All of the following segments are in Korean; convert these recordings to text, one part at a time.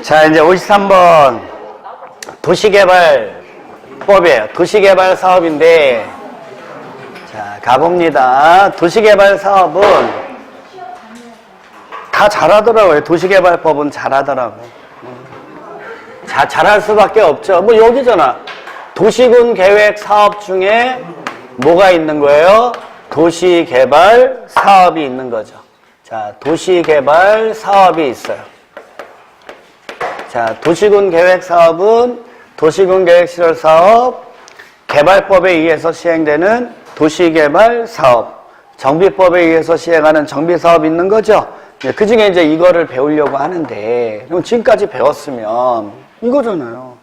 자, 이제 53번 도시개발법이에요. 도시개발 사업인데, 자, 가봅니다. 도시개발 사업은 다 잘하더라고요. 도시개발법은 잘하더라고요. 잘할 수밖에 없죠. 뭐 여기잖아. 도시군 계획 사업 중에 뭐가 있는 거예요? 도시개발 사업이 있는 거죠. 자, 도시개발 사업이 있어요. 자, 도시군 계획 사업은 도시군 계획 시설 사업, 개발법에 의해서 시행되는 도시개발 사업, 정비법에 의해서 시행하는 정비 사업이 있는 거죠. 그 중에 이제 이거를 배우려고 하는데, 그럼 지금까지 배웠으면 이거잖아요.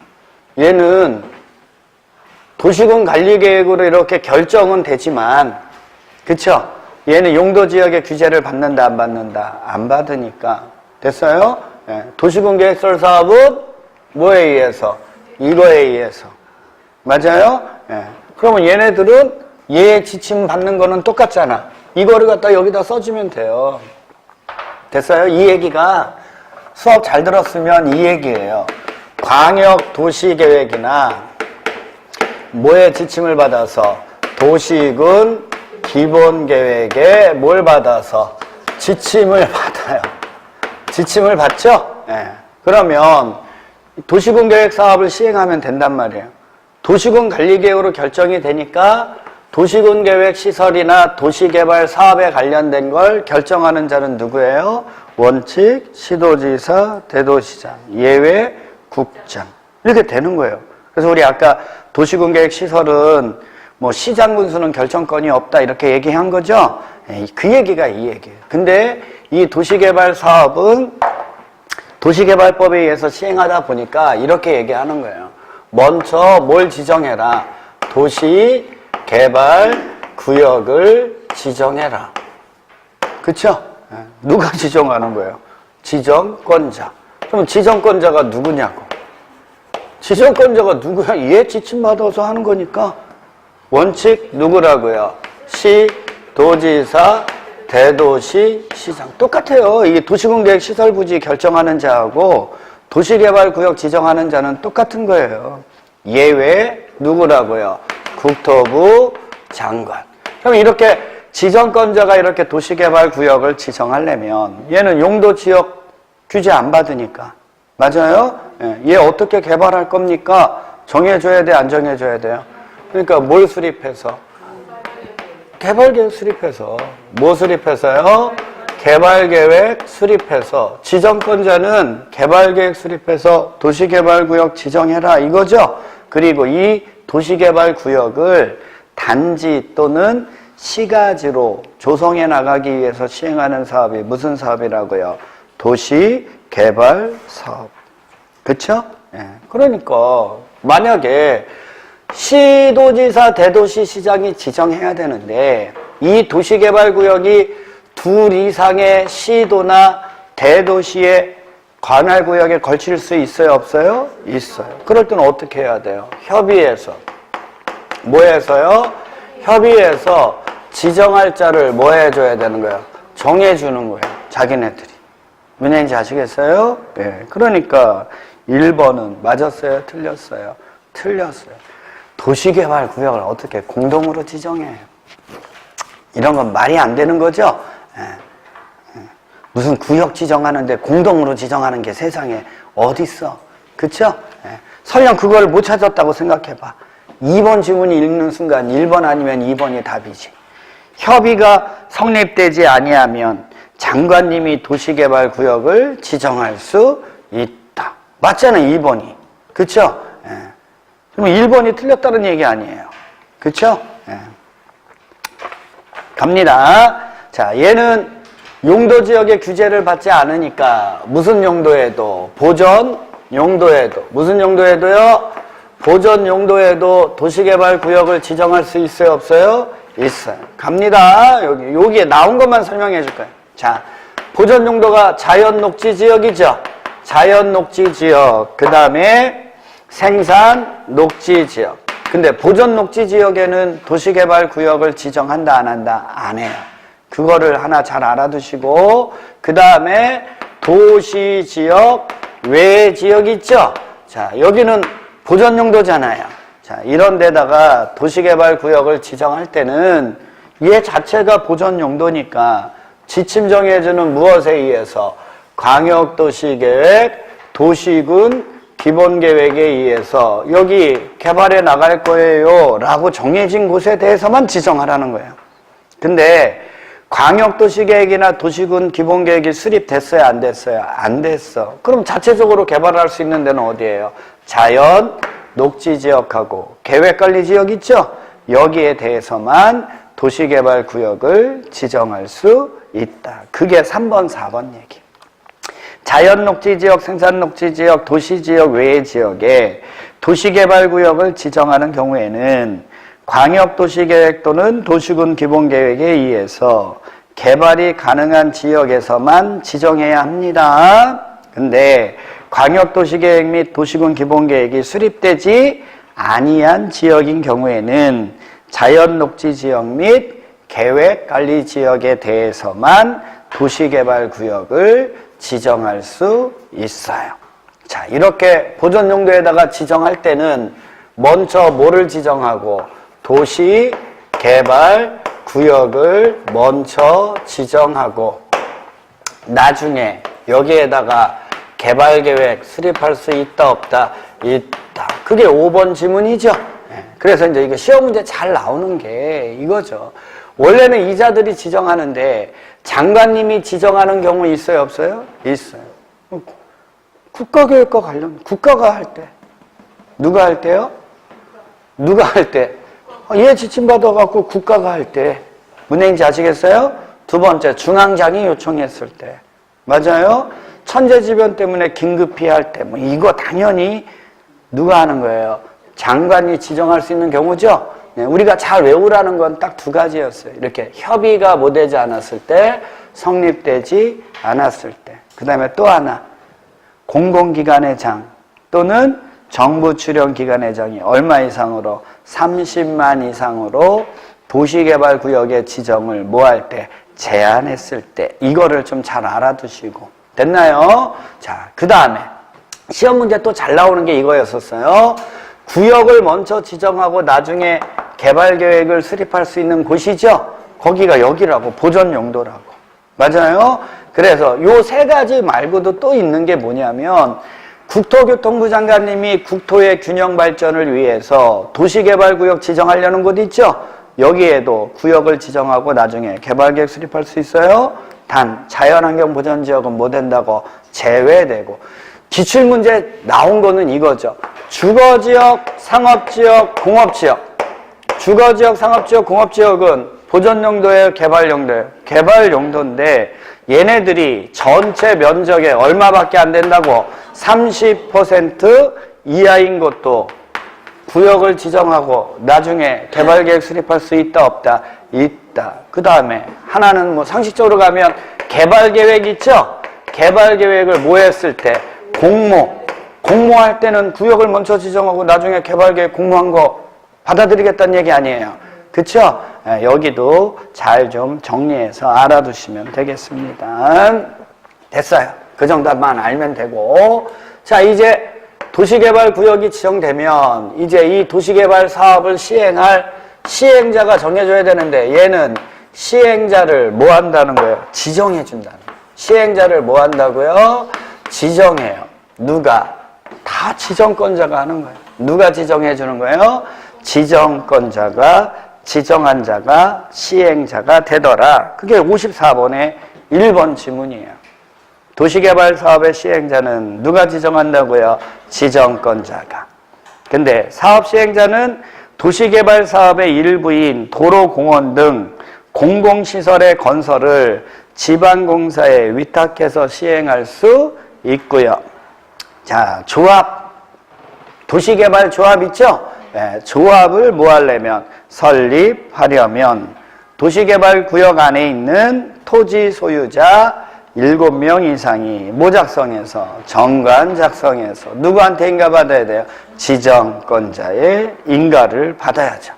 얘는 도시군 관리계획으로 이렇게 결정은 되지만, 그쵸? 얘는 용도지역의 규제를 받는다, 안 받는다? 안 받으니까. 됐어요? 예. 도시군 계획설 사업은 뭐에 의해서? 이거에 의해서. 맞아요? 예. 그러면 얘네들은 얘 지침 받는 거는 똑같잖아. 이거를 갖다 여기다 써주면 돼요. 됐어요? 이 얘기가 수업 잘 들었으면 이 얘기예요. 광역 도시계획이나 뭐에 지침을 받아서? 도시군 기본계획에 뭘 받아서? 지침을 받아요. 지침을 받죠? 예. 그러면 도시군 계획 사업을 시행하면 된단 말이에요. 도시군 관리계획으로 결정이 되니까 도시군 계획 시설이나 도시개발 사업에 관련된 걸 결정하는 자는 누구예요? 원칙, 시도지사, 대도시장, 예외, 국장. 이렇게 되는 거예요. 그래서 우리 아까 도시군 계획 시설은 뭐 시장 군수는 결정권이 없다 이렇게 얘기한 거죠? 그 얘기가 이 얘기예요. 근데 이 도시개발 사업은 도시개발법에 의해서 시행하다 보니까 이렇게 얘기하는 거예요. 먼저 뭘 지정해라? 도시개발구역을 지정해라. 그쵸? 누가 지정하는 거예요? 지정권자. 그럼 지정권자가 누구냐고. 지정권자가 누구야? 얘 지침 받아서 하는 거니까 원칙 누구라고요? 시, 도지사, 대도시, 시장. 똑같아요. 이게 도시군계획 시설부지 결정하는 자하고 도시개발구역 지정하는 자는 똑같은 거예요. 예외 누구라고요? 국토부 장관. 그럼 이렇게 지정권자가 이렇게 도시개발구역을 지정하려면 얘는 용도지역 규제 안 받으니까. 맞아요? 얘 어떻게 개발할 겁니까? 정해줘야 돼, 안 정해줘야 돼요? 그러니까 뭘 수립해서? 개발계획 수립해서. 뭐 수립해서요? 개발계획 수립해서. 지정권자는 개발계획 수립해서 도시개발구역 지정해라 이거죠. 그리고 이 도시개발구역을 단지 또는 시가지로 조성해 나가기 위해서 시행하는 사업이 무슨 사업이라고요? 도시개발사업. 그쵸? 그러니까 만약에 시도지사, 대도시, 시장이 지정해야 되는데 이 도시개발구역이 둘 이상의 시도나 대도시의 관할구역에 걸칠 수 있어요? 없어요? 있어요. 그럴 때는 어떻게 해야 돼요? 협의해서. 뭐 해서요? 협의해서 지정할 자를 뭐 해줘야 되는 거예요? 정해주는 거예요. 자기네들이. 무슨 얘기인지 아시겠어요? 네. 그러니까 1번은 맞았어요? 틀렸어요? 틀렸어요. 도시개발구역을 어떻게 공동으로 지정해요? 이런 건 말이 안 되는 거죠? 무슨 구역 지정하는데 공동으로 지정하는 게 세상에 어딨어? 그쵸? 설령 그걸 못 찾았다고 생각해봐. 2번 지문이 읽는 순간 1번 아니면 2번이 답이지. 협의가 성립되지 아니하면 장관님이 도시개발구역을 지정할 수 있다. 맞잖아요, 2번이. 그쵸? 그럼 1번이 틀렸다는 얘기 아니에요. 그쵸? 갑니다. 자, 얘는 용도지역의 규제를 받지 않으니까 무슨 용도에도, 보전 용도에도, 무슨 용도에도요? 보전 용도에도 도시개발구역을 지정할 수 있어요? 없어요? 있어요. 갑니다. 여기에 나온 것만 설명해 줄 거예요. 자, 보전 용도가 자연녹지지역이죠? 자연녹지지역. 그 다음에 생산 녹지지역. 근데 보전 녹지지역에는 도시개발구역을 지정한다, 안 한다? 안 해요. 그거를 하나 잘 알아두시고, 그 다음에 도시지역 외의 지역 있죠? 자, 여기는 보전 용도잖아요. 자, 이런 데다가 도시개발구역을 지정할 때는 얘 자체가 보전 용도니까 지침 정해주는 무엇에 의해서 광역도시계획, 도시군, 기본계획에 의해서 여기 개발해 나갈 거예요 라고 정해진 곳에 대해서만 지정하라는 거예요. 근데 광역도시계획이나 도시군 기본계획이 수립됐어요? 안 됐어요? 안 됐어. 그럼 자체적으로 개발할 수 있는 데는 어디예요? 자연, 녹지지역하고 계획관리지역 있죠? 여기에 대해서만 도시개발구역을 지정할 수 있다. 그게 3번, 4번 얘기. 자연 녹지지역, 생산 녹지지역, 도시지역 외의 지역에 도시개발구역을 지정하는 경우에는 광역도시계획 또는 도시군 기본계획에 의해서 개발이 가능한 지역에서만 지정해야 합니다. 근데 광역도시계획 및 도시군 기본계획이 수립되지 아니한 지역인 경우에는 자연녹지지역 및 계획관리지역에 대해서만 도시개발구역을 지정할 수 있어요. 자, 이렇게 보전용도에다가 지정할 때는 먼저 뭐를 지정하고 도시개발구역을 먼저 지정하고 나중에 여기에다가 개발계획 수립할 수 있다 없다? 있다. 그게 5번 지문이죠. 그래서 이제 이거 시험 문제 잘 나오는 게 이거죠. 원래는 이자들이 지정하는데 장관님이 지정하는 경우 있어요 없어요? 있어요. 국가교육과 관련, 국가가 할 때. 누가 할 때요? 누가 할 때? 얘 지침받아갖고 국가가 할 때. 무슨 얘기인지 아시겠어요? 두 번째, 중앙장이 요청했을 때. 맞아요? 천재지변 때문에 긴급히 할 때. 뭐 이거 당연히 누가 하는 거예요? 장관이 지정할 수 있는 경우죠? 네, 우리가 잘 외우라는 건 딱 두 가지였어요. 이렇게 협의가 뭐 되지 않았을 때, 성립되지 않았을 때. 그 다음에 또 하나, 공공기관의 장 또는 정부 출연 기관의 장이 얼마 이상으로? 30만 이상으로 도시개발구역의 지정을 뭐 할 때? 제한했을 때. 이거를 좀 잘 알아두시고. 됐나요? 자, 그 다음에 시험 문제 또 잘 나오는 게 이거였었어요. 구역을 먼저 지정하고 나중에 개발계획을 수립할 수 있는 곳이죠? 거기가 여기라고, 보전용도라고. 맞아요? 그래서 요 세 가지 말고도 또 있는 게 뭐냐면 국토교통부 장관님이 국토의 균형 발전을 위해서 도시개발구역 지정하려는 곳 있죠? 여기에도 구역을 지정하고 나중에 개발계획 수립할 수 있어요? 단 자연환경보전지역은 못 된다고 제외되고. 기출문제 나온 거는 이거죠. 주거지역, 상업지역, 공업지역. 주거지역, 상업지역, 공업지역은 보전용도예요, 개발용도예요? 개발용도인데 얘네들이 전체 면적의 얼마밖에 안 된다고? 30% 이하인 것도 구역을 지정하고 나중에 개발계획 수립할 수 있다 없다? 있다. 그 다음에 하나는 뭐 상식적으로 가면 개발계획 있죠? 개발계획을 뭐 했을 때? 공모할 때는 구역을 먼저 지정하고 나중에 개발계획 공모한 거 받아들이겠다는 얘기 아니에요. 그쵸? 여기도 잘 좀 정리해서 알아두시면 되겠습니다. 됐어요. 그 정도만 알면 되고. 자, 이제 도시개발구역이 지정되면 이제 이 도시개발 사업을 시행할 시행자가 정해져야 되는데 얘는 시행자를 뭐 한다는 거예요? 지정해 준다는 거예요. 시행자를 뭐 한다고요? 지정해요. 누가? 다 지정권자가 하는 거예요. 누가 지정해 주는 거예요? 지정권자가, 지정한 자가 시행자가 되더라. 그게 54번의 1번 지문이에요. 도시개발 사업의 시행자는 누가 지정한다고요? 지정권자가. 근데 사업 시행자는 도시개발 사업의 일부인 도로, 공원 등 공공시설의 건설을 지방공사에 위탁해서 시행할 수 있고요. 자, 조합, 도시개발 조합 있죠? 네, 조합을 뭐 하려면, 설립하려면 도시개발구역 안에 있는 토지 소유자 7명 이상이 뭐 작성해서? 정관 작성해서 누구한테 인가 받아야 돼요? 지정권자의 인가를 받아야죠.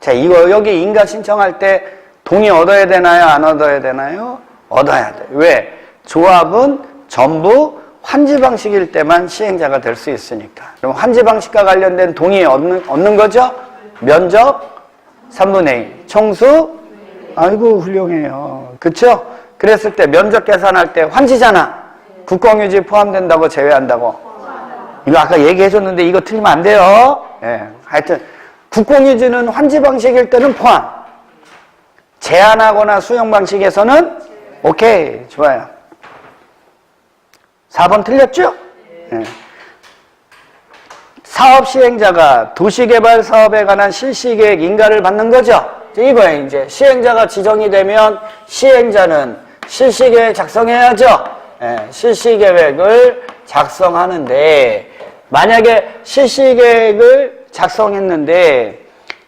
자, 이거 여기 인가 신청할 때 동의 얻어야 되나요? 안 얻어야 되나요? 얻어야 돼요. 왜? 조합은 전부 환지 방식일 때만 시행자가 될 수 있으니까. 그럼 환지 방식과 관련된 동의 얻는 거죠? 면적 3분의 2, 총수 아이고 훌륭해요. 그쵸? 그랬을 때 면적 계산할 때 환지잖아. 국공유지 포함된다고 제외한다고? 이거 아까 얘기해줬는데 이거 틀리면 안 돼요. 예, 하여튼 국공유지는 환지 방식일 때는 포함. 제한하거나 수용 방식에서는 오케이, 좋아요. 4번 틀렸죠? 예. 사업 시행자가 도시개발 사업에 관한 실시계획 인가를 받는 거죠. 이거예요. 이제 시행자가 지정이 되면 시행자는 실시계획 작성해야죠. 예, 실시계획을 작성하는데 만약에 실시계획을 작성했는데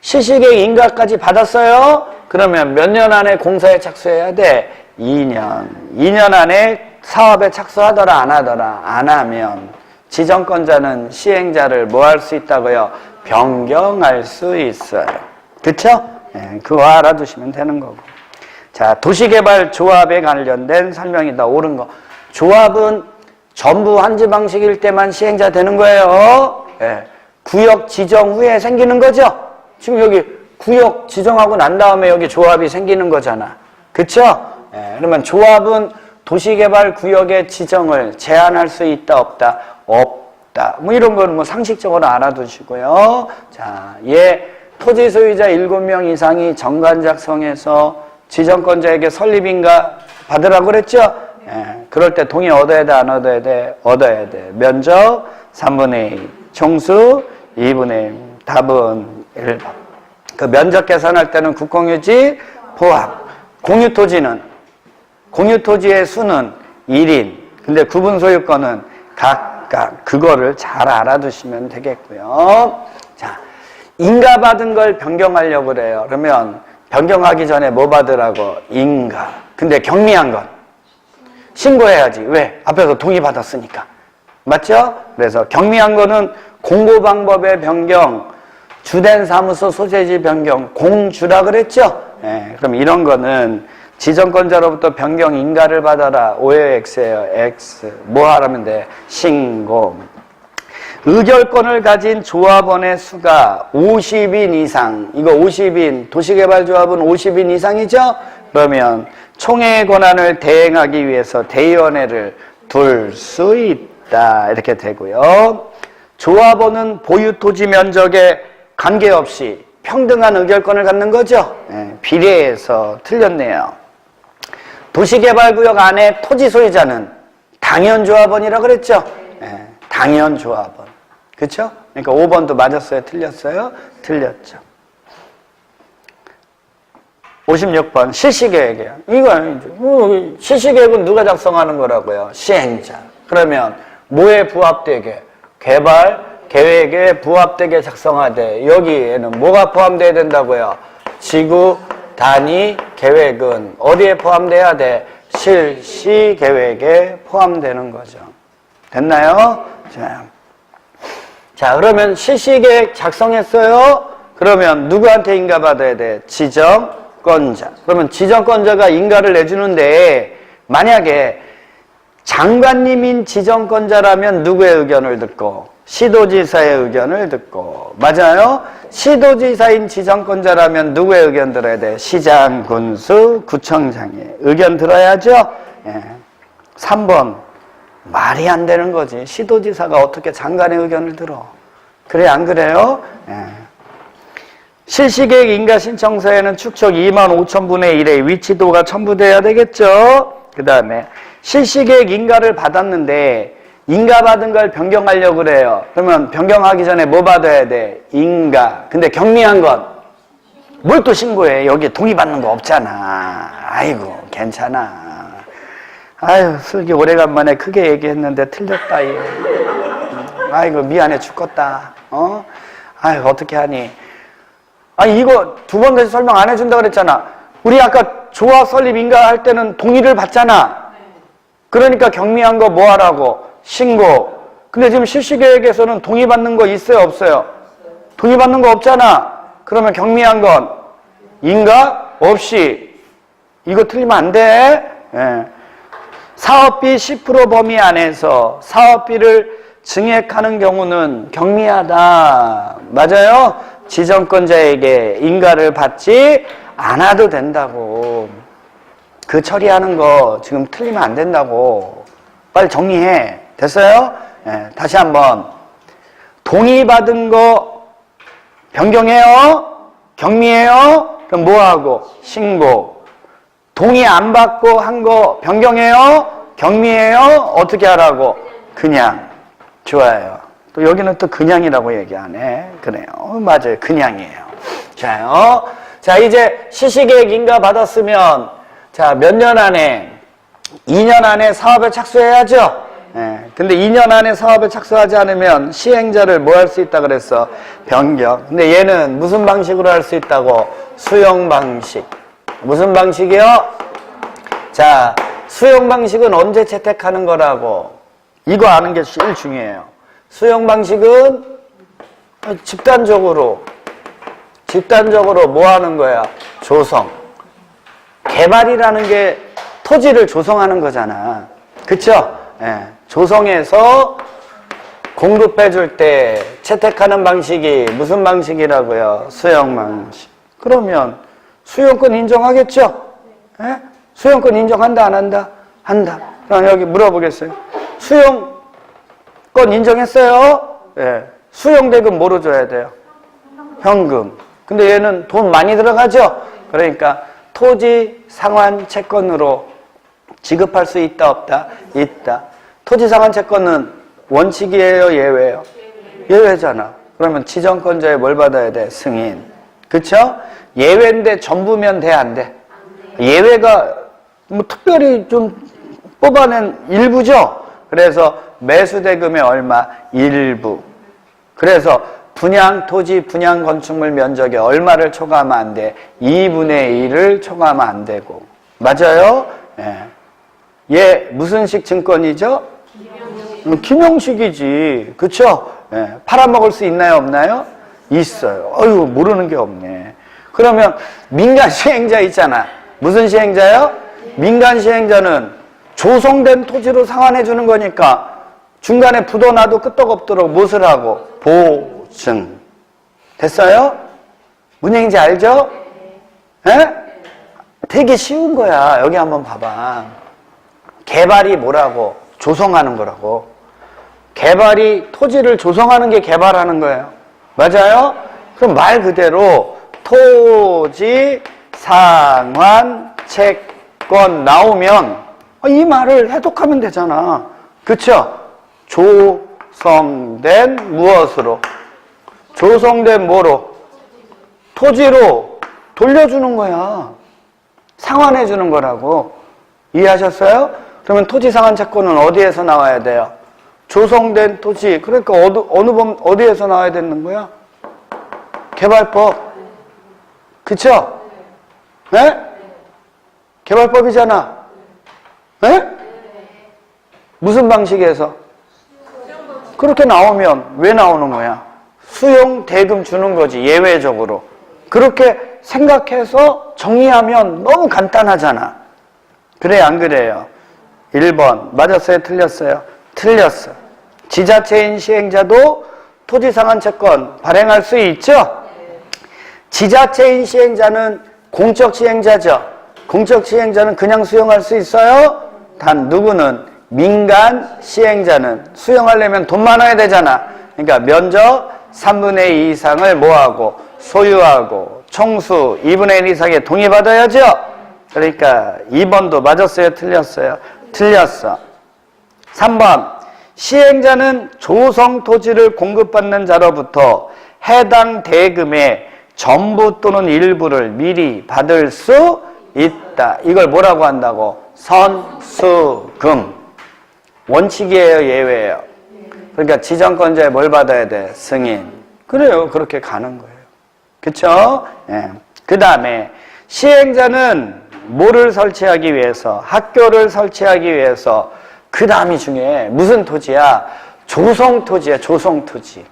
실시계획 인가까지 받았어요. 그러면 몇 년 안에 공사에 착수해야 돼? 2년. 2년 안에 사업에 착수하더라 안 하더라. 안 하면 지정권자는 시행자를 뭐 할 수 있다고요? 변경할 수 있어요. 그쵸? 네, 그거 알아두시면 되는 거고. 자, 도시개발 조합에 관련된 설명이다. 옳은 거. 조합은 전부 환지 방식일 때만 시행자 되는 거예요. 네, 구역 지정 후에 생기는 거죠? 지금 여기 구역 지정하고 난 다음에 여기 조합이 생기는 거잖아. 그쵸? 네, 그러면 조합은 도시개발 구역의 지정을 제한할 수 있다, 없다? 없다. 뭐 이런 거는 뭐 상식적으로 알아두시고요. 자, 토지 소유자 7명 이상이 정관 작성해서 지정권자에게 설립인가 받으라고 그랬죠? 예, 그럴 때 동의 얻어야 돼, 안 얻어야 돼? 얻어야 돼. 면적 3분의 2, 총수 2분의 1. 답은 1번. 그 면적 계산할 때는 국공유지 포함. 공유토지의 수는 1인. 근데 구분 소유권은 각각. 그거를 잘 알아두시면 되겠고요. 자, 인가 받은 걸 변경하려고 그래요. 그러면 변경하기 전에 뭐 받으라고? 인가. 근데 경미한 건 신고해야지. 왜? 앞에서 동의 받았으니까. 맞죠? 그래서 경미한 거는 공고 방법의 변경, 주된 사무소 소재지 변경, 공주라 그랬죠? 네, 그럼 이런 거는 지정권자로부터 변경 인가를 받아라. 오해의 X예요. X. 뭐 하라면 돼? 신고. 의결권을 가진 조합원의 수가 50인 이상. 이거 50인. 도시개발조합은 50인 이상이죠? 그러면 총회의 권한을 대행하기 위해서 대의원회를 둘 수 있다. 이렇게 되고요. 조합원은 보유 토지 면적에 관계없이 평등한 의결권을 갖는 거죠. 네, 비례해서 틀렸네요. 도시개발구역 안에 토지 소유자는 당연조합원이라고 그랬죠. 네, 당연조합원. 그렇죠? 그러니까 5번도 맞았어요? 틀렸어요? 틀렸죠. 56번 실시계획이에요. 이거 실시계획은 누가 작성하는 거라고요? 시행자. 그러면 뭐에 부합되게? 개발 계획에 부합되게 작성하되 여기에는 뭐가 포함돼야 된다고요? 지구 단위 계획은 어디에 포함돼야 돼? 실시계획에 포함되는 거죠. 됐나요? 자, 그러면 실시계획 작성했어요? 그러면 누구한테 인가 받아야 돼? 지정권자. 그러면 지정권자가 인가를 내주는데 만약에 장관님인 지정권자라면 누구의 의견을 듣고? 시도지사의 의견을 듣고. 맞아요? 시도지사인 지정권자라면 누구의 의견 들어야 돼? 시장, 군수, 구청장의 의견 들어야죠? 예. 3번. 말이 안 되는 거지. 시도지사가 어떻게 장관의 의견을 들어? 그래, 안 그래요? 예. 실시계획 인가신청서에는 축척 25,000분의 1의 위치도가 첨부돼야 되겠죠? 그 다음에 실시계획 인가를 받았는데 인가받은 걸 변경하려고 그래요. 그러면 변경하기 전에 뭐 받아야 돼? 인가. 근데 경미한 건 뭘 또 신고해? 여기 동의받는 거 없잖아. 아이고, 괜찮아. 아유, 슬기 오래간만에 크게 얘기했는데 틀렸다, 얘. 아이고, 미안해 죽겠다. 아유, 어떻게 하니? 아니, 이거 2번 다시 설명 안 해준다 그랬잖아. 우리 아까 조합 설립 인가할 때는 동의를 받잖아. 그러니까 경미한 거 뭐 하라고? 신고. 근데 지금 실시계획에서는 동의받는 거 있어요, 없어요? 동의받는 거 없잖아. 그러면 경미한 건 인가? 없이. 이거 틀리면 안 돼. 예. 사업비 10% 범위 안에서 사업비를 증액하는 경우는 경미하다. 맞아요? 지정권자에게 인가를 받지 않아도 된다고. 그 처리하는 거 지금 틀리면 안 된다고. 빨리 정리해. 됐어요? 네, 다시 한번. 동의받은 거 변경해요? 경미해요? 그럼 뭐하고? 신고. 동의 안 받고 한 거 변경해요? 경미해요? 어떻게 하라고? 그냥. 좋아요. 또 여기는 또 그냥이라고 얘기 안 해. 그래요. 맞아요. 그냥이에요. 자요. 자, 이제 시시계획 인가 받았으면, 자, 몇 년 안에, 2년 안에 사업에 착수해야죠? 예. 근데 2년 안에 사업에 착수하지 않으면 시행자를 뭐 할 수 있다 그랬어? 변경. 근데 얘는 무슨 방식으로 할 수 있다고? 수용 방식. 무슨 방식이요? 자, 수용 방식은 언제 채택하는 거라고? 이거 아는 게 제일 중요해요. 수용 방식은 집단적으로 뭐 하는 거야? 조성. 개발이라는 게 토지를 조성하는 거잖아. 그쵸? 예. 조성해서 공급해 줄 때 채택하는 방식이 무슨 방식이라고요? 수용 방식. 그러면 수용권 인정하겠죠? 예? 수용권 인정한다, 안 한다? 한다. 그럼 여기 물어보겠어요. 수용권 인정했어요? 예. 수용대금 뭐로 줘야 돼요? 현금. 근데 얘는 돈 많이 들어가죠? 그러니까 토지 상환 채권으로 지급할 수 있다, 없다? 있다. 토지 상환 채권은 원칙이에요, 예외예요? 예외잖아. 그러면 지정권자에 뭘 받아야 돼? 승인. 그쵸? 예외인데 전부면 돼, 안 돼? 예외가 뭐 특별히 좀 뽑아낸 일부죠? 그래서 매수대금의 얼마? 일부. 그래서 분양 토지, 분양 건축물 면적에 얼마를 초과하면 안 돼? 2분의 1을 초과하면 안 되고. 맞아요? 예. 얘 무슨 식 증권이죠? 김용식이지. 그쵸? 예. 팔아먹을 수 있나요, 없나요? 있어요. 어휴, 모르는 게 없네. 그러면 민간 시행자 있잖아. 무슨 시행자요? 민간 시행자는 조성된 토지로 상환해 주는 거니까 중간에 부도나도 끄떡없도록 무엇을 하고? 보증. 됐어요? 무슨 얘기인지 알죠? 예? 되게 쉬운 거야. 여기 한번 봐봐. 개발이 뭐라고? 조성하는 거라고. 개발이 토지를 조성하는 게 개발하는 거예요. 맞아요? 그럼 말 그대로 토지 상환 채권 나오면 이 말을 해독하면 되잖아. 그쵸? 조성된 무엇으로? 조성된 뭐로? 토지로 돌려주는 거야. 상환해 주는 거라고. 이해하셨어요? 그러면 토지 상환 채권은 어디에서 나와야 돼요? 조성된 토지. 그러니까 어디에서 나와야 되는 거야? 개발법. 그쵸? 네? 개발법이잖아. 네? 무슨 방식에서? 그렇게 나오면 왜 나오는 거야? 수용 대금 주는 거지, 예외적으로. 그렇게 생각해서 정의하면 너무 간단하잖아. 그래, 안 그래요? 1번. 맞았어요? 틀렸어요? 틀렸어. 지자체인 시행자도 토지상환채권 발행할 수 있죠? 지자체인 시행자는 공적 시행자죠? 공적 시행자는 그냥 수용할 수 있어요? 단 누구는? 민간 시행자는 수용하려면 돈 많아야 되잖아. 그러니까 면적 3분의 2 이상을 뭐하고? 소유하고 총수 2분의 1 이상에 동의받아야죠? 그러니까 2번도 맞았어요? 틀렸어요? 틀렸어. 3번. 시행자는 조성 토지를 공급받는 자로부터 해당 대금의 전부 또는 일부를 미리 받을 수 있다. 이걸 뭐라고 한다고? 선수금. 원칙이에요, 예외예요? 그러니까 지정권자에 뭘 받아야 돼? 승인. 그래요. 그렇게 가는 거예요. 그쵸? 예. 그 다음에 시행자는 뭐를 설치하기 위해서? 학교를 설치하기 위해서. 그 다음이 중요해. 무슨 토지야? 조성토지야, 조성토지.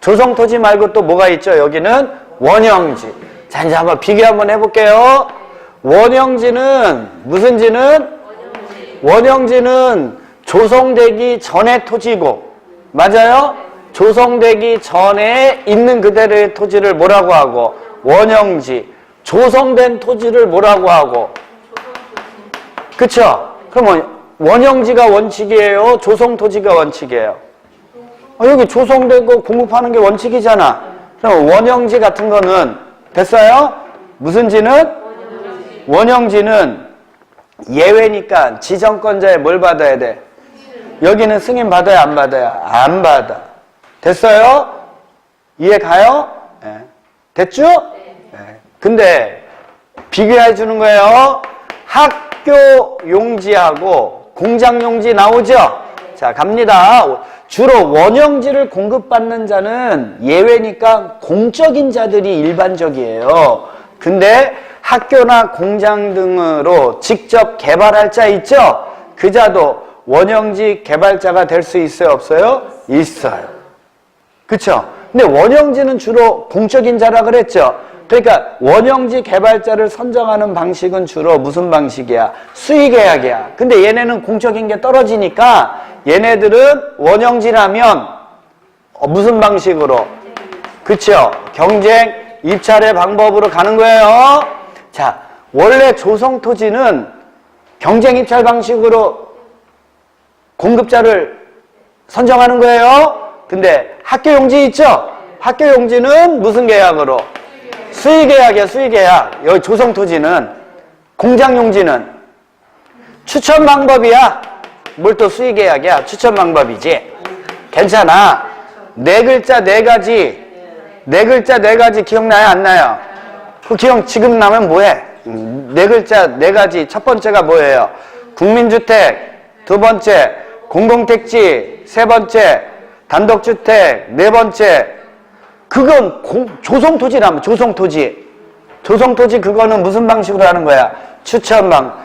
조성토지 말고 또 뭐가 있죠? 여기는 원형지. 자, 이제 한번 비교 한번 해볼게요. 원형지는 무슨 지는? 원형지는 조성되기 전의 토지고, 맞아요? 조성되기 전에 있는 그대로의 토지를 뭐라고 하고, 원형지. 조성된 토지를 뭐라고 하고, 그쵸? 그러면 원형지가 원칙이에요? 조성토지가 원칙이에요? 여기 조성된 거 공급하는 게 원칙이잖아. 그럼 원형지 같은 거는 됐어요? 무슨 지는? 원형지는 예외니까 지정권자에 뭘 받아야 돼? 여기는 승인 받아야 안 받아야? 안 받아. 됐어요? 이해 가요? 네. 됐죠? 네. 근데 비교해 주는 거예요. 학교 용지하고 공장 용지 나오죠? 자, 갑니다. 주로 원형지를 공급받는 자는 예외니까 공적인 자들이 일반적이에요. 근데 학교나 공장 등으로 직접 개발할 자 있죠? 그 자도 원형지 개발자가 될 수 있어요? 없어요? 있어요. 그쵸? 근데 원형지는 주로 공적인 자라 그랬죠? 그러니까 원형지 개발자를 선정하는 방식은 주로 무슨 방식이야? 수의계약이야. 근데 얘네는 공적인 게 떨어지니까 얘네들은 원형지라면 무슨 방식으로? 그쵸? 경쟁 입찰의 방법으로 가는 거예요. 자, 원래 조성토지는 경쟁 입찰 방식으로 공급자를 선정하는 거예요. 근데 학교용지 있죠? 학교용지는 무슨 계약으로? 수의계약이야, 수의계약. 여기 조성토지는. 공장용지는 추천 방법이야. 뭘 또 수의계약이야? 추천 방법이지. 괜찮아. 네 글자 네 가지. 네 글자 네 가지 기억나요? 안 나요? 그 기억 지금 나면 뭐해? 네 글자 네 가지. 첫 번째가 뭐예요? 국민주택. 두 번째 공동택지. 세 번째 단독주택. 네 번째 그건 조성토지라면 조성토지. 조성토지 그거는 무슨 방식으로 하는 거야? 추천방.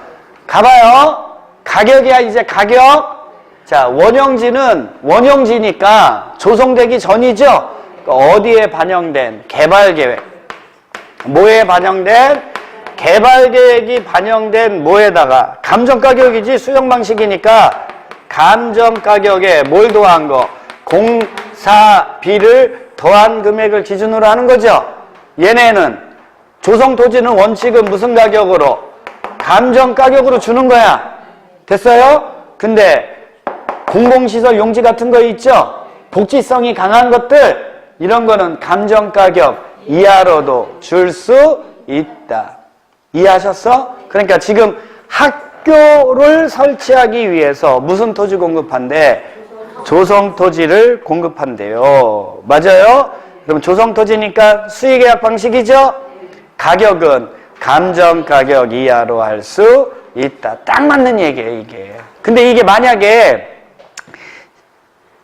가봐요. 가격이야 이제 가격. 자, 원형지는 원형지니까 조성되기 전이죠. 어디에 반영된? 개발계획. 뭐에 반영된? 개발계획이 반영된 뭐에다가? 감정가격이지 수용방식이니까 감정가격에 뭘 더한 거? 공사비를 더한 금액을 기준으로 하는 거죠. 얘네는 조성토지는 원칙은 무슨 가격으로? 감정가격으로 주는 거야. 됐어요? 근데 공공시설 용지 같은 거 있죠? 복지성이 강한 것들 이런 거는 감정가격 이하로도 줄 수 있다. 이해하셨어? 그러니까 지금 학교를 설치하기 위해서 무슨 토지 공급한대? 조성토지를 공급한대요. 맞아요? 그럼 조성토지니까 수의계약 방식이죠? 가격은 감정가격 이하로 할 수 있다. 딱 맞는 얘기예요, 이게. 근데 이게 만약에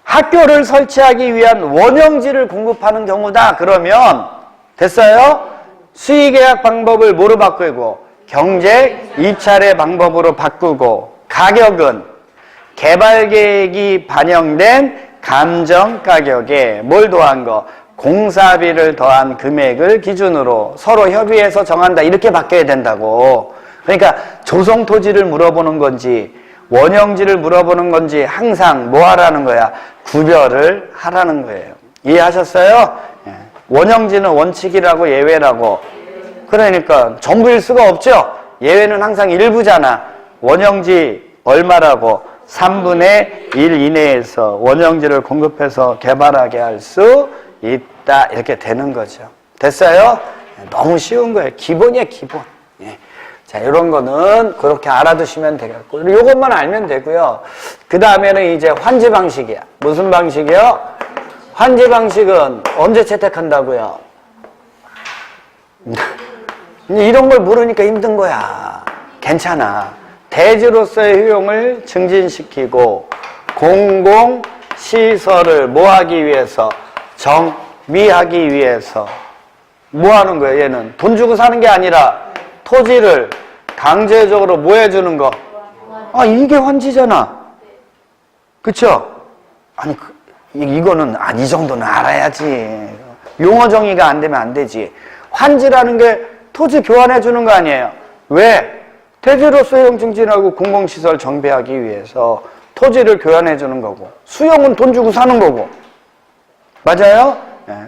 학교를 설치하기 위한 원형지를 공급하는 경우다. 그러면 됐어요? 수의계약 방법을 뭐로 바꾸고 경쟁 입찰의 방법으로 바꾸고 가격은 개발계획이 반영된 감정가격에 뭘 더한 거? 공사비를 더한 금액을 기준으로 서로 협의해서 정한다. 이렇게 바뀌어야 된다고. 그러니까 조성토지를 물어보는 건지 원형지를 물어보는 건지 항상 뭐 하라는 거야? 구별을 하라는 거예요. 이해하셨어요? 원형지는 원칙이라고 예외라고. 그러니까 전부일 수가 없죠. 예외는 항상 일부잖아. 원형지 얼마라고? 3분의 1 이내에서 원형지를 공급해서 개발하게 할 수 있다. 이렇게 되는 거죠. 됐어요? 너무 쉬운 거예요. 기본이야, 기본. 예. 자, 이런 거는 그렇게 알아두시면 되겠고, 이것만 알면 되고요. 그 다음에는 이제 환지 방식이야. 무슨 방식이요? 환지 방식은 언제 채택한다고요? 이런 걸 모르니까 힘든 거야. 괜찮아. 대지로서의 효용을 증진시키고 공공시설을 뭐 하기 위해서? 정비하기 위해서. 뭐 하는 거예요, 얘는? 돈 주고 사는 게 아니라 토지를 강제적으로 뭐 해주는 거? 아, 이게 환지잖아. 그쵸? 아니, 이거는, 이 정도는 알아야지. 용어 정의가 안 되면 안 되지. 환지라는 게 토지 교환해 주는 거 아니에요? 왜? 대지로 수용 증진하고 공공시설 정비하기 위해서 토지를 교환해 주는 거고, 수용은 돈 주고 사는 거고. 맞아요?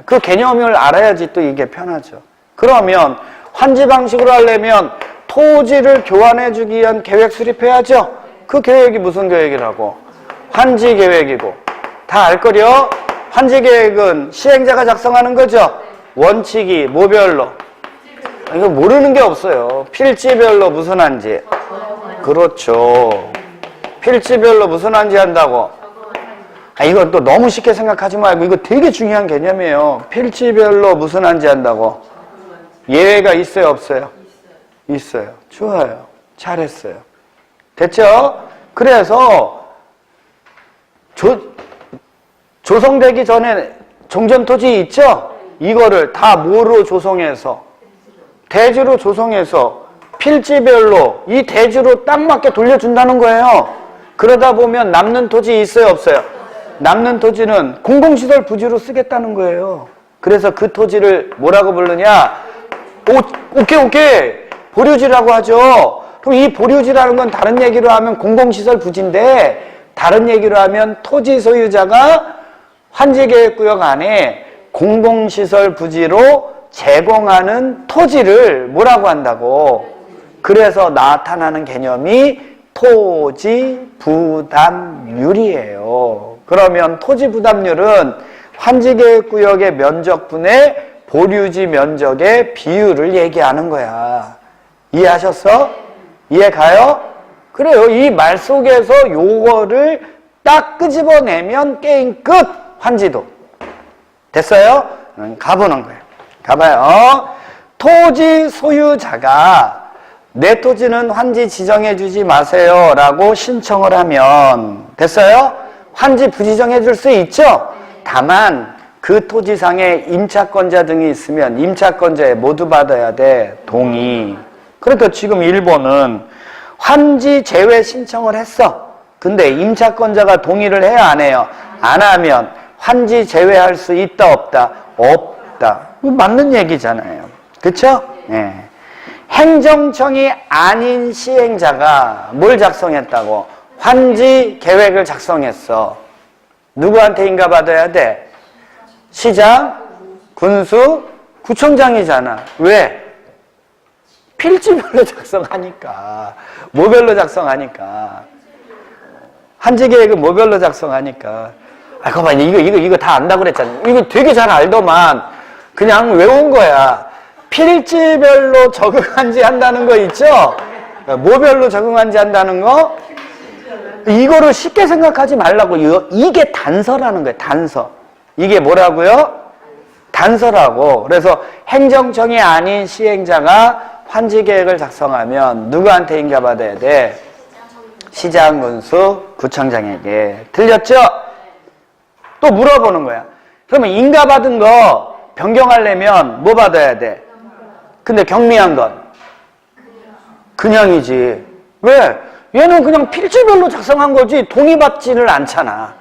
그 개념을 알아야지 또 이게 편하죠. 그러면 환지 방식으로 하려면 토지를 교환해 주기 위한 계획 수립해야죠. 그 계획이 무슨 계획이라고? 환지 계획이고. 다 알 거려? 환지 계획은 시행자가 작성하는 거죠. 원칙이 뭐별로? 이거 모르는 게 없어요. 필지별로 무슨 환지? 그렇죠. 필지별로 무슨 환지 한다고? 이거 또 너무 쉽게 생각하지 말고 이거 되게 중요한 개념이에요. 필지별로 무슨 환지 한다고? 예외가 있어요, 없어요? 있어요. 좋아요. 잘했어요. 됐죠? 그래서 조성되기 전에 종전토지 있죠? 이거를 다 뭐로 조성해서? 대지로 조성해서 필지별로 이 대지로 딱 맞게 돌려준다는 거예요. 그러다 보면 남는 토지 있어요, 없어요? 남는 토지는 공공시설 부지로 쓰겠다는 거예요. 그래서 그 토지를 뭐라고 부르냐? 오케이. 보류지라고 하죠. 그럼 이 보류지라는 건 다른 얘기로 하면 공공시설 부지인데, 다른 얘기로 하면 토지 소유자가 환지계획구역 안에 공공시설 부지로 제공하는 토지를 뭐라고 한다고? 그래서 나타나는 개념이 토지 부담률이에요. 그러면 토지 부담률은 환지계획구역의 면적분의 보류지 면적의 비율을 얘기하는 거야. 이해하셨어? 이해 가요? 그래요. 이 말 속에서 요거를 딱 끄집어내면 게임 끝! 환지도. 됐어요? 가보는 거예요. 가봐요. 토지 소유자가 내 토지는 환지 지정해 주지 마세요 라고 신청을 하면, 됐어요? 환지 부지정해 줄 수 있죠? 다만 그 토지상에 임차권자 등이 있으면 임차권자에 모두 받아야 돼. 동의. 그러니까 지금 일본은 환지 제외 신청을 했어. 근데 임차권자가 동의를 해야 안 해요? 안 하면 환지 제외할 수 있다, 없다? 없다. 맞는 얘기잖아요. 그쵸? 네. 행정청이 아닌 시행자가 뭘 작성했다고? 환지 계획을 작성했어. 누구한테 인가 받아야 돼? 시장, 군수, 구청장이잖아. 왜? 필지별로 작성하니까. 뭐별로 작성하니까. 환지 계획은 뭐별로 작성하니까. 그만, 이거 다 안다고 그랬잖아. 이거 되게 잘 알더만. 그냥 외운 거야. 필지별로 적응한지 한다는 거 있죠? 뭐별로 적응한지 한다는 거? 이거를 쉽게 생각하지 말라고. 이게 단서라는 거예요. 단서. 이게 뭐라고요? 단서라고. 그래서 행정청이 아닌 시행자가 환지계획을 작성하면 누구한테 인가받아야 돼? 시장, 군수, 구청장에게. 틀렸죠? 또 물어보는 거야. 그러면 인가받은 거 변경하려면 뭐 받아야 돼? 근데 경미한 건? 그냥이지. 왜? 얘는 그냥 필지별로 작성한 거지 동의받지를 않잖아.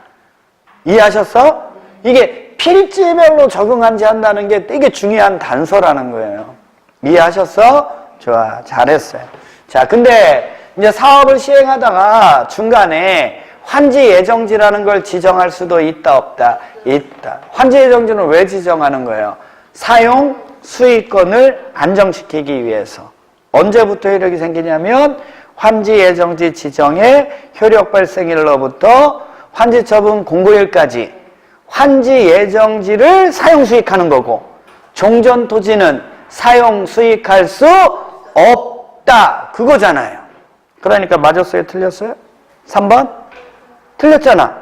이해하셨어? 이게 필지별로 적응한지 한다는 게 되게 중요한 단서라는 거예요. 이해하셨어? 좋아. 잘했어요. 자, 근데 이제 사업을 시행하다가 중간에 환지 예정지라는 걸 지정할 수도 있다, 없다? 있다. 환지 예정지는 왜 지정하는 거예요? 사용 수익권을 안정시키기 위해서. 언제부터 효력이 생기냐면 환지 예정지 지정의 효력 발생일로부터 환지 처분 공고일까지 환지 예정지를 사용 수익하는 거고, 종전 토지는 사용 수익할 수 없다. 그거잖아요. 그러니까 맞았어요? 틀렸어요? 3번? 틀렸잖아.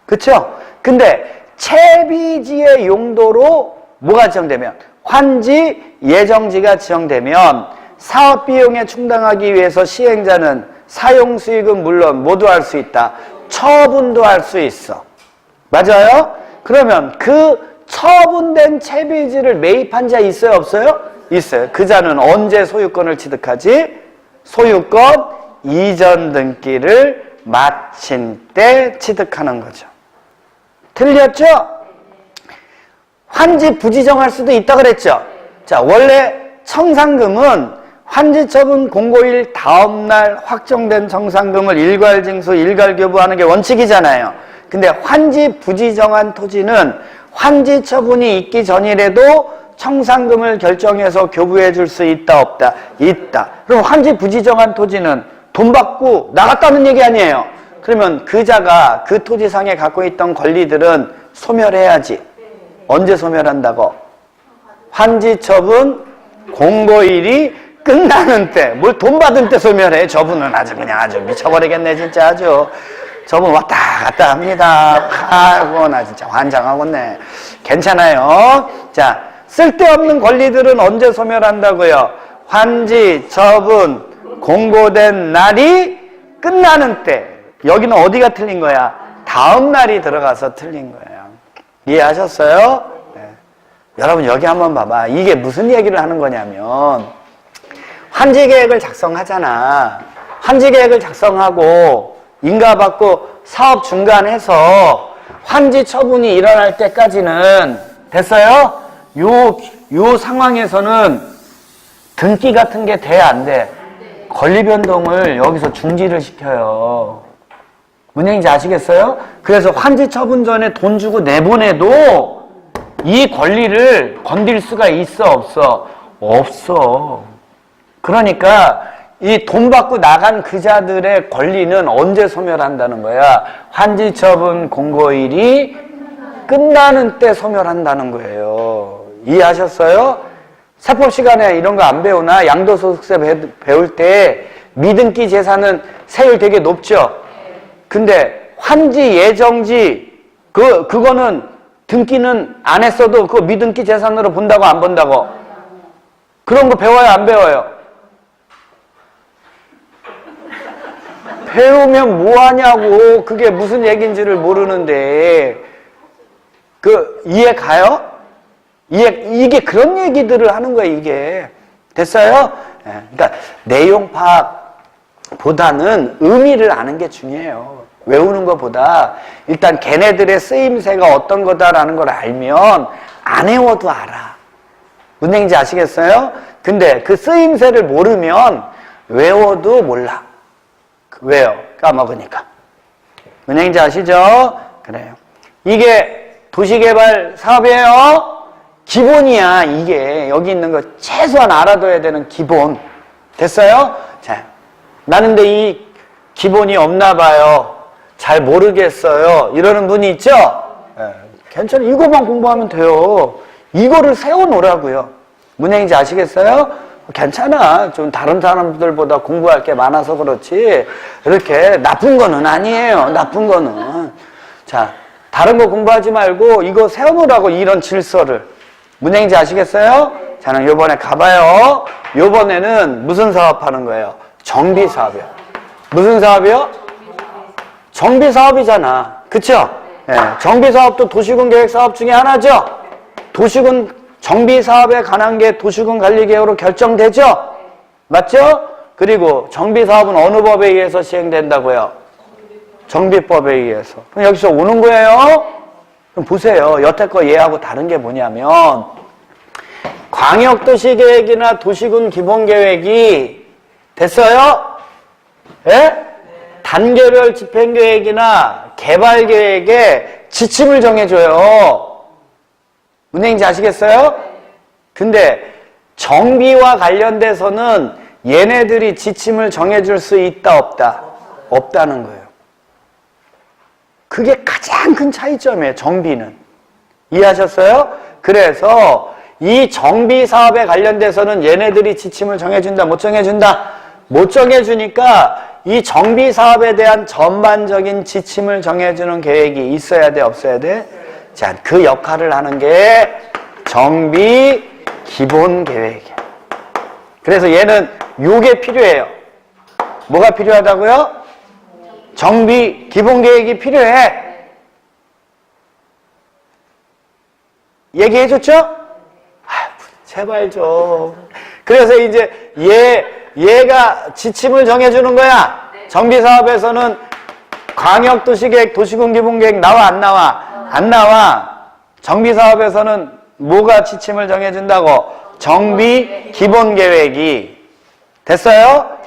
그쵸? 근데 채비지의 용도로 뭐가 지정되면? 환지 예정지가 지정되면 사업비용에 충당하기 위해서 시행자는 사용수익은 물론 모두 할 수 있다. 처분도 할 수 있어. 맞아요? 그러면 그 처분된 채비지를 매입한 자 있어요? 없어요? 있어요. 그 자는 언제 소유권을 취득하지? 소유권 이전 등기를 마친 때 취득하는 거죠. 틀렸죠? 환지 부지정할 수도 있다 그랬죠? 자, 원래 청산금은 환지처분 공고일 다음날 확정된 청산금을 일괄징수, 일괄교부하는 게 원칙이잖아요. 근데 환지 부지정한 토지는 환지처분이 있기 전이라도 청산금을 결정해서 교부해 줄 수 있다, 없다? 있다. 그럼 환지 부지정한 토지는 돈 받고 나갔다는 얘기 아니에요. 그러면 그자가 그 토지상에 갖고 있던 권리들은 소멸해야지. 언제 소멸한다고? 환지처분 공고일이 끝나는 때, 뭘 돈 받은 때 소멸해. 저분은 아주 그냥 아주 미쳐버리겠네, 진짜 아주. 저분 왔다 갔다 합니다. 아이고, 나 진짜 환장하겠네. 괜찮아요. 자, 쓸데없는 권리들은 언제 소멸한다고요? 환지, 처분, 공고된 날이 끝나는 때. 여기는 어디가 틀린 거야? 다음 날이 들어가서 틀린 거예요. 이해하셨어요? 네. 여러분, 여기 한번 봐봐. 이게 무슨 얘기를 하는 거냐면, 환지계획을 작성하잖아. 환지계획을 작성하고 인가받고 사업 중간에서 환지 처분이 일어날 때까지는 됐어요? 요 상황에서는 등기 같은 게 돼, 안 돼? 권리 변동을 여기서 중지를 시켜요. 무슨 얘기인지 아시겠어요? 그래서 환지 처분 전에 돈 주고 내보내도 이 권리를 건들 수가 있어, 없어? 없어. 그러니까 이 돈 받고 나간 그자들의 권리는 언제 소멸한다는 거야? 환지 처분 공고일이 끝나는 때 소멸한다는 거예요. 이해하셨어요? 세법 시간에 이런 거 안 배우나? 양도소득세 배울 때 미등기 재산은 세율 되게 높죠? 근데 환지 예정지 그거는 등기는 안 했어도 그거 미등기 재산으로 본다고 안 본다고? 그런 거 배워요, 안 배워요? 배우면 뭐하냐고. 그게 무슨 얘기인지를 모르는데. 이해 가요? 이게 그런 얘기들을 하는 거예요, 이게. 됐어요? 네. 그러니까 내용 파악보다는 의미를 아는 게 중요해요. 외우는 것보다 일단 걔네들의 쓰임새가 어떤 거다라는 걸 알면 안 외워도 알아. 무슨 얘기인지 아시겠어요? 근데 그 쓰임새를 모르면 외워도 몰라. 왜요? 까먹으니까. 무슨 얘기인지 아시죠? 그래요. 이게 도시개발 사업이에요. 기본이야, 이게. 여기 있는 거 최소한 알아둬야 되는 기본. 됐어요? 자, 나는 근데 이 기본이 없나 봐요. 잘 모르겠어요. 이러는 분이 있죠? 네. 괜찮아요. 이거만 공부하면 돼요. 이거를 세워놓으라고요. 무슨 얘기인지 아시겠어요? 괜찮아. 좀 다른 사람들보다 공부할 게 많아서 그렇지. 이렇게 나쁜 거는 아니에요. 나쁜 거는. 자, 다른 거 공부하지 말고 이거 세워놓으라고, 이런 질서를. 무슨 얘기인지 아시겠어요? 자는 요번에 가봐요. 요번에는 무슨 사업 하는 거예요? 정비사업이요. 무슨 사업이요? 정비사업이잖아. 그쵸? 네. 정비사업도 도시군 계획사업 중에 하나죠? 도시군 정비사업에 관한 게 도시군 관리계획으로 결정되죠? 맞죠? 그리고 정비사업은 어느 법에 의해서 시행된다고요? 정비법에 의해서. 그럼 여기서 오는 거예요? 그럼 보세요. 여태껏 얘하고 다른 게 뭐냐면 광역도시계획이나 도시군 기본계획이 됐어요? 예? 단계별 집행계획이나 개발계획에 지침을 정해줘요. 무슨 얘기인지 아시겠어요? 근데 정비와 관련돼서는 얘네들이 지침을 정해줄 수 있다, 없다? 없다는 거예요. 그게 가장 큰 차이점이에요, 정비는. 이해하셨어요? 그래서 이 정비 사업에 관련돼서는 얘네들이 지침을 정해준다, 못 정해준다? 못 정해주니까 이 정비 사업에 대한 전반적인 지침을 정해주는 계획이 있어야 돼, 없어야 돼? 자, 그 역할을 하는 게 정비 기본 계획이야. 그래서 얘는 요게 필요해요. 뭐가 필요하다고요? 정비 기본 계획이 필요해. 얘기해줬죠? 아, 제발 좀. 그래서 이제 얘가 지침을 정해주는 거야. 정비사업에서는 광역도시계획, 도시군 기본계획 나와, 안 나와? 안 나와. 정비사업에서는 뭐가 지침을 정해준다고? 정비 기본계획이. 됐어요?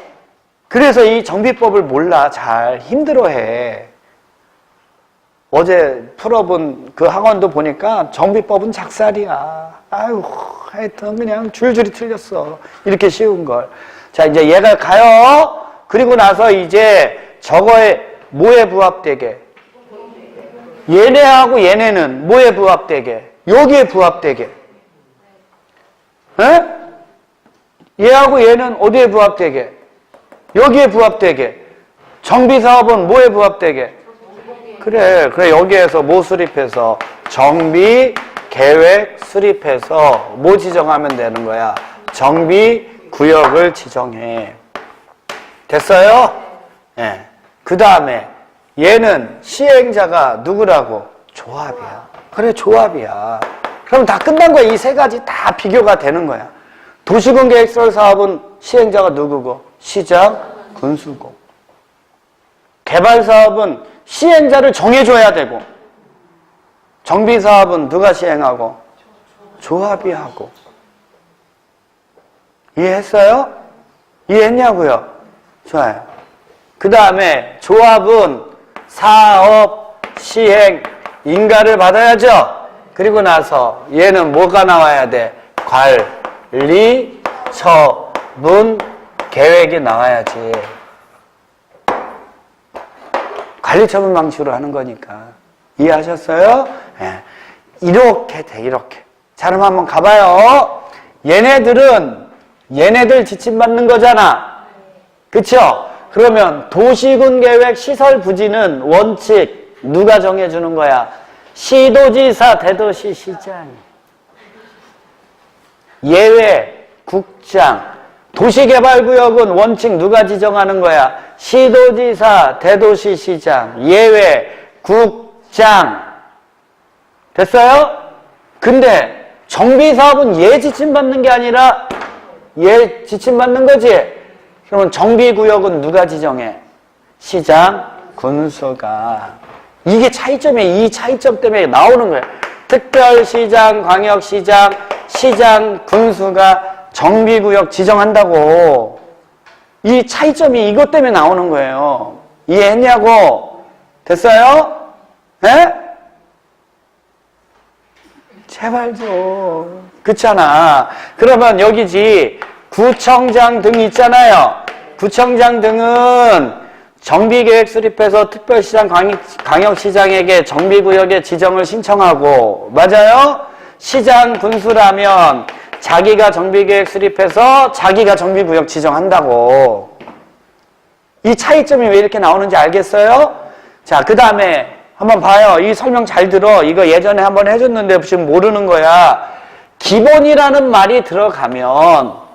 그래서 이 정비법을 몰라. 잘 힘들어해. 어제 풀어본 그 학원도 보니까 정비법은 작살이야. 아유, 하여튼 그냥 줄줄이 틀렸어. 이렇게 쉬운 걸. 자, 이제 얘가 가요. 그리고 나서 이제 저거에 뭐에 부합되게? 얘네하고 얘네는 뭐에 부합되게? 여기에 부합되게. 에? 얘하고 얘는 어디에 부합되게? 여기에 부합되게. 정비사업은 뭐에 부합되게? 그래 여기에서 뭐 수립해서? 정비 계획 수립해서 뭐 지정하면 되는 거야? 정비 구역을 지정해. 됐어요? 예. 그 다음에 얘는 시행자가 누구라고? 조합이야. 그래, 조합이야. 그럼 다 끝난 거야. 이 세 가지 다 비교가 되는 거야. 도시군계획시설 사업은 시행자가 누구고? 시장, 군수고. 개발 사업은 시행자를 정해줘야 되고, 정비 사업은 누가 시행하고? 조합이 하고. 이해했어요? 이해했냐고요? 좋아요. 그 다음에 조합은 사업, 시행, 인가를 받아야죠. 그리고 나서 얘는 뭐가 나와야 돼? 관리, 처분, 계획이 나와야지. 관리, 처분 방식으로 하는 거니까. 이해하셨어요? 네. 이렇게 돼, 이렇게. 자, 그럼 한번 가봐요. 얘네들 지침받는 거잖아. 그쵸? 그러면 도시군계획 시설 부지는 원칙 누가 정해주는 거야? 시도지사, 대도시, 시장. 예외, 국장. 도시개발구역은 원칙 누가 지정하는 거야? 시도지사, 대도시, 시장. 예외, 국장. 됐어요? 근데 정비사업은 얘 지침받는 게 아니라 얘 지침받는 거지? 그러면 정비구역은 누가 지정해? 시장, 군수가. 이게 차이점이에요. 이 차이점 때문에 나오는 거예요. 특별시장, 광역시장, 시장, 군수가 정비구역 지정한다고. 이 차이점이 이것 때문에 나오는 거예요. 이해했냐고? 됐어요? 에? 제발 좀. 그렇잖아. 그러면 여기지. 구청장 등 있잖아요. 구청장 등은 정비계획 수립해서 특별시장, 광역시장에게 정비구역의 지정을 신청하고, 맞아요? 시장, 군수라면 자기가 정비계획 수립해서 자기가 정비구역 지정한다고. 이 차이점이 왜 이렇게 나오는지 알겠어요? 자, 그 다음에 한번 봐요. 이 설명 잘 들어. 이거 예전에 한번 해줬는데 지금 모르는 거야. 기본이라는 말이 들어가면,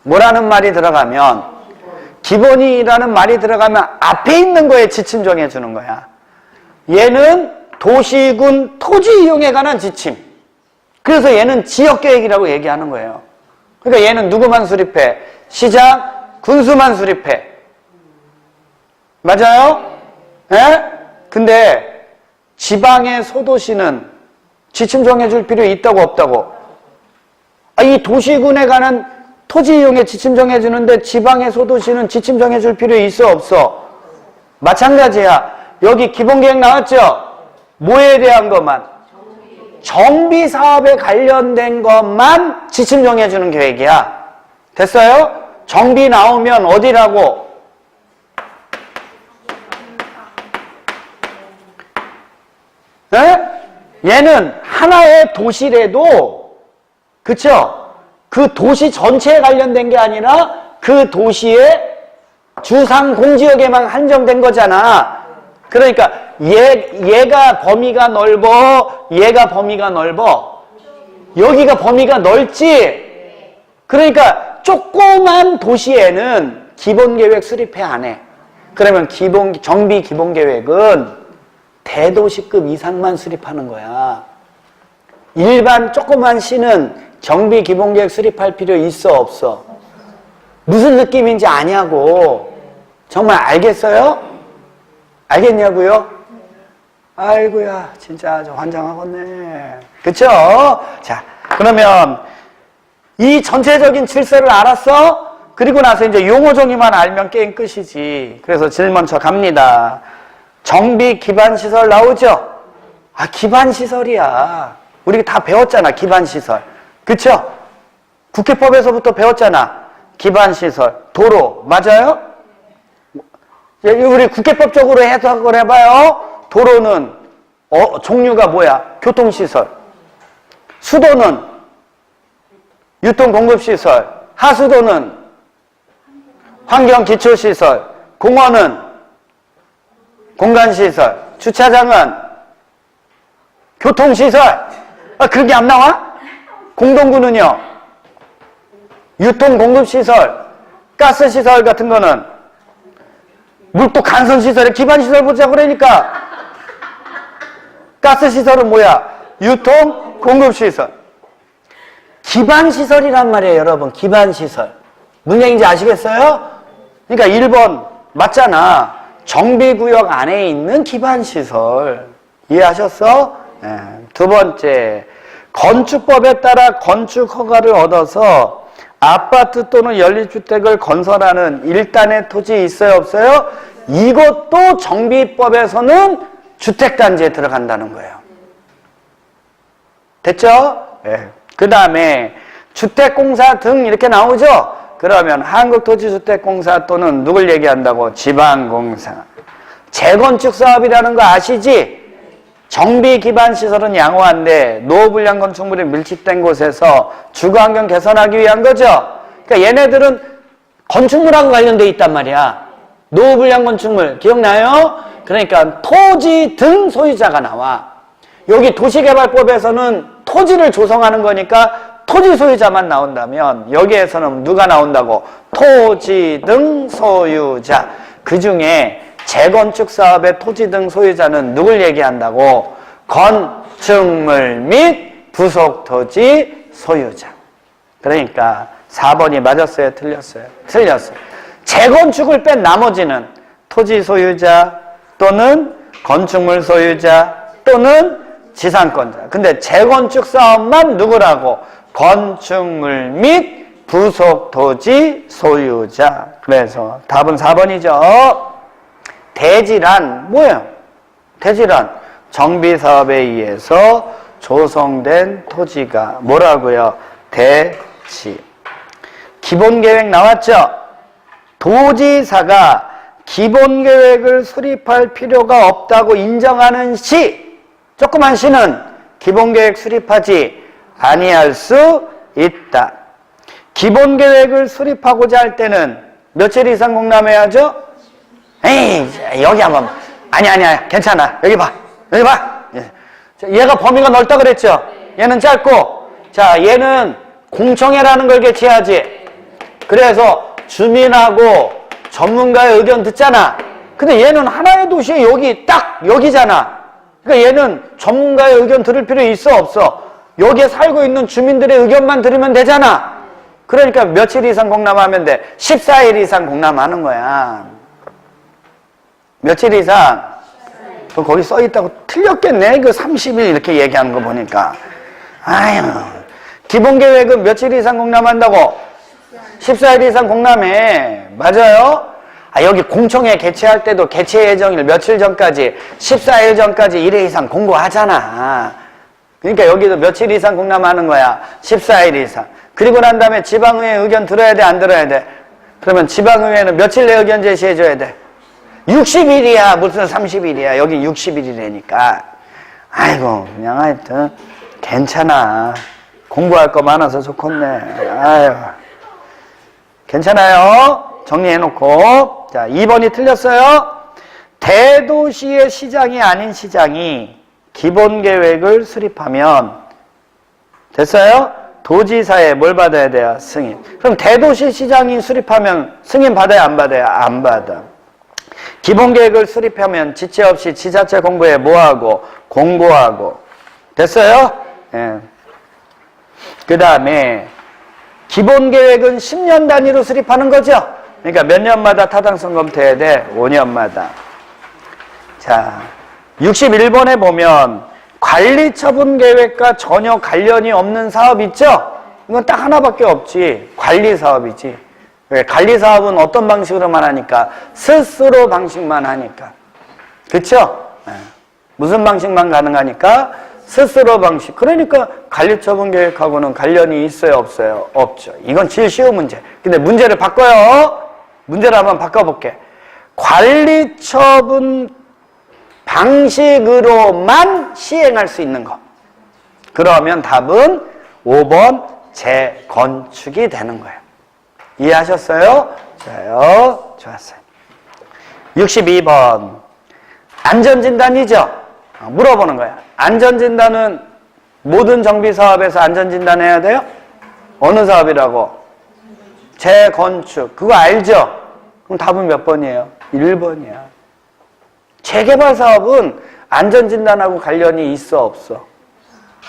뭐라는 말이 들어가면, 기본이라는 말이 들어가면 앞에 있는 거에 지침 정해주는 거야. 얘는 도시군 토지 이용에 관한 지침. 그래서 얘는 지역계획이라고 얘기하는 거예요. 그러니까 얘는 누구만 수립해? 시장, 군수만 수립해. 맞아요? 예? 근데 지방의 소도시는 지침 정해줄 필요 있다고 없다고? 이 도시군에 관한 토지 이용에 지침 정해주는데 지방의 소도시는 지침 정해줄 필요 있어 없어? 마찬가지야. 여기 기본계획 나왔죠? 뭐에 대한 것만? 정비 사업에 관련된 것만 지침 정해주는 계획이야. 됐어요? 정비 나오면 어디라고? 네? 얘는 하나의 도시래도, 그쵸? 그 도시 전체에 관련된 게 아니라 그 도시의 주상 공지역에만 한정된 거잖아. 그러니까 얘가 범위가 넓어, 얘가 범위가 넓어. 여기가 범위가 넓지. 그러니까 조그만 도시에는 기본계획 수립해 안 해. 그러면 정비 기본계획은 대도시급 이상만 수립하는 거야. 일반 조그만 시는 정비 기본계획 수립할 필요 있어 없어? 무슨 느낌인지 아냐고. 정말 알겠어요? 알겠냐고요? 아이고야 진짜 저 환장하겠네. 그쵸? 자, 그러면 이 전체적인 질서를 알았어? 그리고 나서 이제 용어 정의만 알면 게임 끝이지. 그래서 제일 먼저 갑니다. 정비 기반시설 나오죠? 아, 기반시설이야. 우리 다 배웠잖아, 기반시설. 그쵸? 국회법에서부터 배웠잖아. 기반시설. 도로. 맞아요? 우리 국회법적으로 해석을 해봐요. 도로는 종류가 뭐야? 교통시설. 수도는 유통공급시설. 하수도는 환경기초시설. 공원은 공간시설. 주차장은 교통시설. 아, 그런 게 안 나와? 공동구는요? 유통공급시설. 가스시설 같은 거는 물도 간선시설에 기반시설 보자 그러니까 가스시설은 뭐야? 유통공급시설. 기반시설이란 말이에요, 여러분. 기반시설. 무슨 얘기인지 아시겠어요? 그러니까 1번 맞잖아. 정비구역 안에 있는 기반시설. 이해하셨어? 네. 두 번째, 건축법에 따라 건축허가를 얻어서 아파트 또는 연립주택을 건설하는 일단의 토지 있어요, 없어요? 이것도 정비법에서는 주택단지에 들어간다는 거예요. 됐죠? 네. 그 다음에 주택공사 등 이렇게 나오죠? 그러면 한국토지주택공사 또는 누굴 얘기한다고? 지방공사. 재건축 사업이라는 거 아시지? 정비 기반 시설은 양호한데 노후불량 건축물이 밀집된 곳에서 주거환경 개선하기 위한 거죠. 그러니까 얘네들은 건축물하고 관련돼 있단 말이야. 노후불량 건축물 기억나요? 그러니까 토지 등 소유자가 나와. 여기 도시개발법에서는 토지를 조성하는 거니까 토지 소유자만 나온다면 여기에서는 누가 나온다고? 토지 등 소유자. 그 중에 재건축 사업의 토지 등 소유자는 누굴 얘기한다고? 건축물 및 부속 토지 소유자. 그러니까 4번이 맞았어요? 틀렸어요? 틀렸어요. 재건축을 뺀 나머지는 토지 소유자 또는 건축물 소유자 또는 지상권자. 근데 재건축 사업만 누구라고? 건축물 및 부속 토지 소유자. 그래서 답은 4번이죠. 대지란 뭐예요? 대지란 정비사업에 의해서 조성된 토지가 뭐라고요? 대지. 기본계획 나왔죠? 도지사가 기본계획을 수립할 필요가 없다고 인정하는 시, 조그만 시는 기본계획 수립하지 아니할 수 있다. 기본계획을 수립하고자 할 때는 며칠 이상 공람해야죠? 에이, 여기 한번. 아니야. 괜찮아. 여기 봐. 얘가 범위가 넓다 그랬죠? 얘는 짧고. 자, 얘는 공청회라는 걸 개최하지. 그래서 주민하고 전문가의 의견 듣잖아. 근데 얘는 하나의 도시에 여기잖아. 그러니까 얘는 전문가의 의견 들을 필요 있어, 없어? 여기에 살고 있는 주민들의 의견만 들으면 되잖아. 그러니까 며칠 이상 공람하면 돼? 14일 이상 공람하는 거야. 며칠 이상? 거기 써있다고 틀렸겠네. 그 30일 이렇게 얘기하는 거 보니까. 아유. 기본계획은 며칠 이상 공람한다고? 14일 이상 공람해. 맞아요? 아, 여기 공청회 개최할 때도 개최 예정일 며칠 전까지, 14일 전까지 1회 이상 공고하잖아. 그러니까 여기도 며칠 이상 공람하는 거야. 14일 이상. 그리고 난 다음에 지방의회 의견 들어야 돼, 안 들어야 돼? 그러면 지방의회는 며칠 내 의견 제시해줘야 돼? 60일이야. 무슨 30일이야. 여기 60일이라니까. 아이고, 그냥 하여튼 괜찮아. 공부할 거 많아서 좋겠네. 아유. 괜찮아요. 정리해놓고. 자, 2번이 틀렸어요. 대도시의 시장이 아닌 시장이 기본계획을 수립하면 됐어요? 도지사에 뭘 받아야 돼요? 승인. 그럼 대도시 시장이 수립하면 승인 받아야 안 받아요? 안 받아. 기본계획을 수립하면 지체 없이 지자체 공부에 뭐하고? 공고하고. 됐어요? 예. 그 다음에 기본계획은 10년 단위로 수립하는 거죠? 그러니까 몇 년마다 타당성 검토해야 돼? 5년마다. 자, 61번에 보면 관리처분계획과 전혀 관련이 없는 사업 있죠? 이건 딱 하나밖에 없지. 관리사업이지. 왜? 관리사업은 어떤 방식으로만 하니까? 스스로 방식만 하니까. 그쵸? 네. 무슨 방식만 가능하니까? 스스로 방식. 그러니까 관리처분계획하고는 관련이 있어요, 없어요? 없죠. 이건 제일 쉬운 문제. 근데 문제를 바꿔요. 문제를 한번 바꿔볼게. 관리처분 방식으로만 시행할 수 있는 거. 그러면 답은 5번 재건축이 되는 거예요. 이해하셨어요? 좋아요. 좋았어요. 62번. 안전진단이죠? 물어보는 거야. 안전진단은 모든 정비사업에서 안전진단 해야 돼요? 어느 사업이라고? 재건축. 그거 알죠? 그럼 답은 몇 번이에요? 1번이야. 재개발 사업은 안전진단하고 관련이 있어, 없어?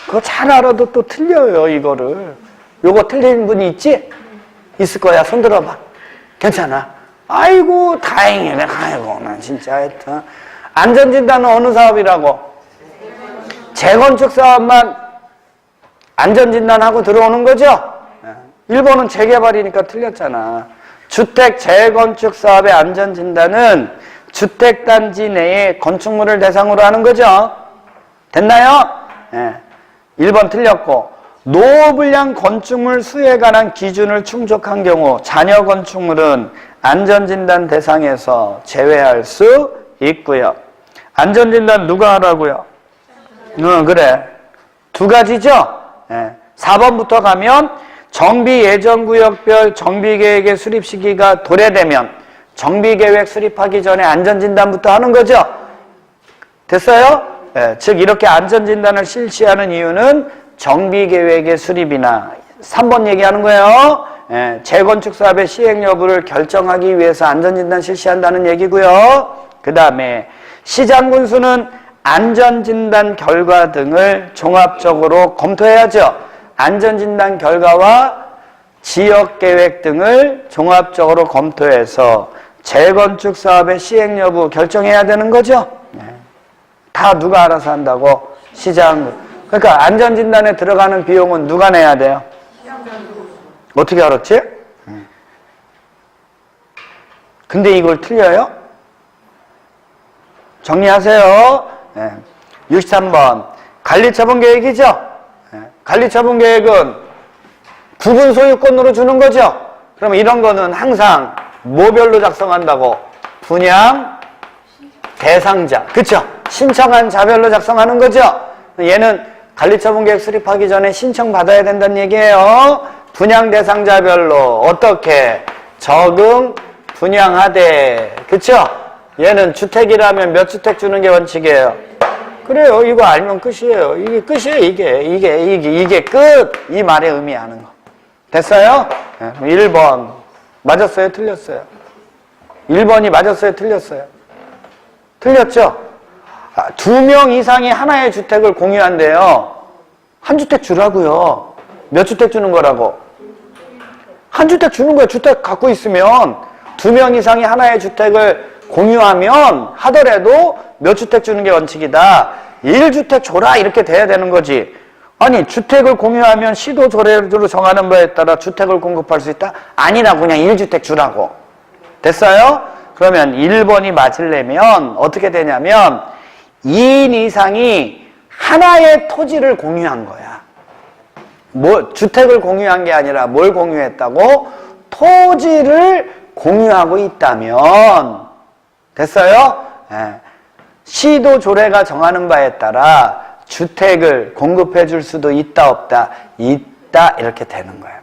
그거 잘 알아도 또 틀려요, 이거를. 요거 틀린 분이 있지? 있을 거야. 손 들어봐. 괜찮아. 아이고, 다행이네. 아이고, 난 진짜 하여튼. 안전진단은 어느 사업이라고? 재건축 사업만 안전진단하고 들어오는 거죠? 1번은 재개발이니까 틀렸잖아. 주택 재건축 사업의 안전진단은 주택단지 내에 건축물을 대상으로 하는 거죠? 됐나요? 1번 틀렸고, 노후불량 건축물 수에 관한 기준을 충족한 경우 잔여 건축물은 안전진단 대상에서 제외할 수 있고요. 안전진단 누가 하라고요? 그래. 두 가지죠? 4번부터 가면 정비예정구역별 정비계획의 수립 시기가 도래되면 정비계획 수립하기 전에 안전진단부터 하는 거죠? 됐어요? 즉 이렇게 안전진단을 실시하는 이유는 정비계획의 수립이나 3번 얘기하는 거예요. 재건축 사업의 시행 여부를 결정하기 위해서 안전진단 실시한다는 얘기고요. 그 다음에 시장군수는 안전진단 결과 등을 종합적으로 검토해야죠. 안전진단 결과와 지역계획 등을 종합적으로 검토해서 재건축 사업의 시행 여부 결정해야 되는 거죠. 다 누가 알아서 한다고? 시장군. 그러니까 안전진단에 들어가는 비용은 누가 내야 돼요? 어떻게 알았지? 근데 이걸 틀려요? 정리하세요. 63번. 관리처분계획이죠? 관리처분계획은 부분 소유권으로 주는 거죠? 그럼 이런 거는 항상 뭐별로 작성한다고? 분양, 대상자. 그쵸? 신청한 자별로 작성하는 거죠? 얘는 관리처분계획 수립하기 전에 신청받아야 된다는 얘기예요. 분양 대상자별로 어떻게? 적응, 분양하되. 그쵸? 얘는 주택이라면 몇 주택 주는 게 원칙이에요? 그래요. 이거 알면 끝이에요. 이게 끝이에요. 이게 끝. 이 말의 의미하는 거. 됐어요? 1번. 맞았어요? 틀렸어요? 1번이 맞았어요? 틀렸어요? 틀렸죠? 2명 이상이 하나의 주택을 공유한대요. 한 주택 주라고요. 몇 주택 주는 거라고? 한 주택 주는 거예요. 주택 갖고 있으면 2명 이상이 하나의 주택을 공유하면 하더라도 몇 주택 주는 게 원칙이다. 1주택 줘라 이렇게 돼야 되는 거지. 아니 주택을 공유하면 시도 조례로 정하는 바에 따라 주택을 공급할 수 있다? 아니라 그냥 1주택 주라고. 됐어요? 그러면 1번이 맞으려면 어떻게 되냐면 2인 이상이 하나의 토지를 공유한 거야. 주택을 공유한 게 아니라 뭘 공유했다고? 토지를 공유하고 있다면 됐어요? 시도 조례가 정하는 바에 따라 주택을 공급해 줄 수도 있다 없다? 있다 이렇게 되는 거예요.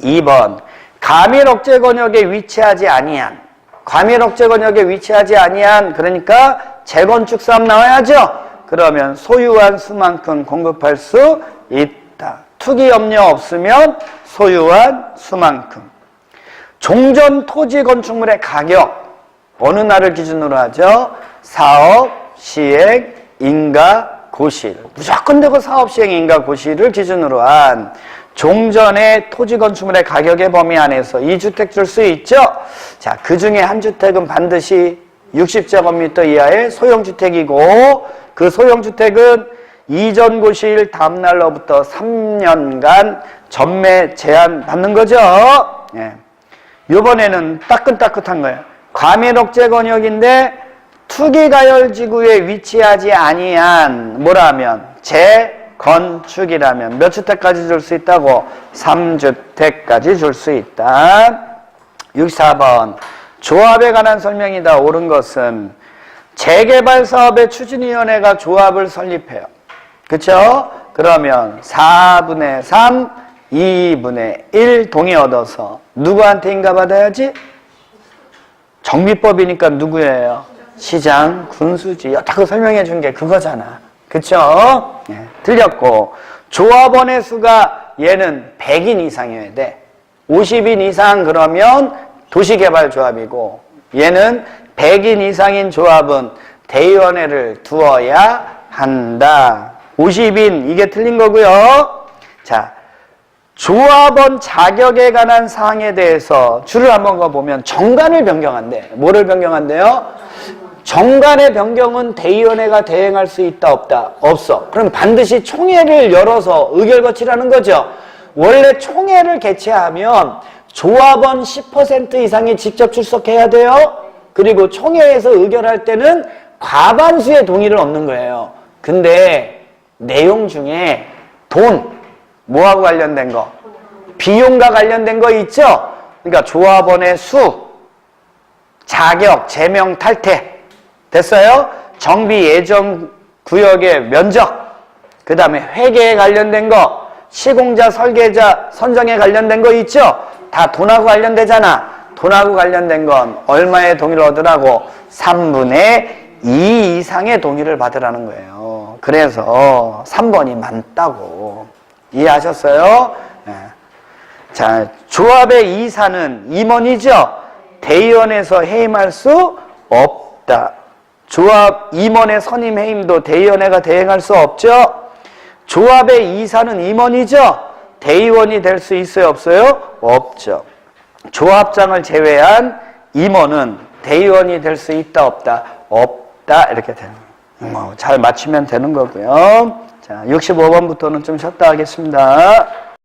2번 과밀억제 권역에 위치하지 아니한 과밀억제 권역에 위치하지 아니한 그러니까 재건축 사업 나와야죠. 그러면 소유한 수만큼 공급할 수 있다. 투기 염려 없으면 소유한 수만큼. 종전 토지 건축물의 가격 어느 날을 기준으로 하죠? 사업, 시행, 인가, 고실. 무조건 되고 사업, 시행, 인가, 고실을 기준으로 한 종전의 토지 건축물의 가격의 범위 안에서 2주택 줄 수 있죠? 자, 그 중에 한 주택은 반드시 60제곱미터 이하의 소형주택이고 그 소형주택은 이전 고시일 다음 날로부터 3년간 전매 제한 받는 거죠. 예. 요번에는 따끈따끈한 거예요. 과밀억제 권역인데 투기가열지구에 위치하지 아니한 뭐라면 재건축이라면 몇 주택까지 줄 수 있다고? 3주택까지 줄 수 있다. 64번 조합에 관한 설명이다. 옳은 것은 재개발사업의 추진위원회가 조합을 설립해요. 그쵸? 그러면 4분의 3, 2분의 1 동의 얻어서 누구한테 인가받아야지? 정비법이니까 누구예요? 시장, 군수지. 여태껏 설명해 준 게 그거잖아. 그쵸? 예, 틀렸고 조합원의 수가 얘는 100인 이상이어야 돼. 50인 이상 그러면 도시개발조합이고 얘는 100인 이상인 조합은 대의원회를 두어야 한다. 50인 이게 틀린 거고요. 자, 조합원 자격에 관한 사항에 대해서 줄을 한번 가보면 정관을 변경한대. 뭐를 변경한대요? 정관의 변경은 대의원회가 대행할 수 있다 없다? 없어. 그럼 반드시 총회를 열어서 의결 거치라는 거죠. 원래 총회를 개최하면 조합원 10% 이상이 직접 출석해야 돼요. 그리고 총회에서 의결할 때는 과반수의 동의를 얻는 거예요. 근데 내용 중에 돈, 뭐하고 관련된 거? 비용과 관련된 거 있죠? 그러니까 조합원의 수, 자격, 제명, 탈퇴 됐어요? 정비 예정 구역의 면적, 그 다음에 회계에 관련된 거, 시공자, 설계자, 선정에 관련된 거 있죠? 다 돈하고 관련되잖아. 돈하고 관련된 건 얼마의 동의를 얻으라고? 3분의 2 이상의 동의를 받으라는 거예요. 그래서 3번이 맞다고. 이해하셨어요? 네. 자, 조합의 이사는 임원이죠? 대의원에서 해임할 수 없다. 조합 임원의 선임 해임도 대의원회가 대행할 수 없죠? 조합의 이사는 임원이죠? 대의원이 될 수 있어요? 없어요? 없죠. 조합장을 제외한 임원은 대의원이 될 수 있다 없다? 없다. 이렇게 되는 거예요. 잘 맞추면 되는 거고요. 자, 65번부터는 좀 쉬었다 하겠습니다.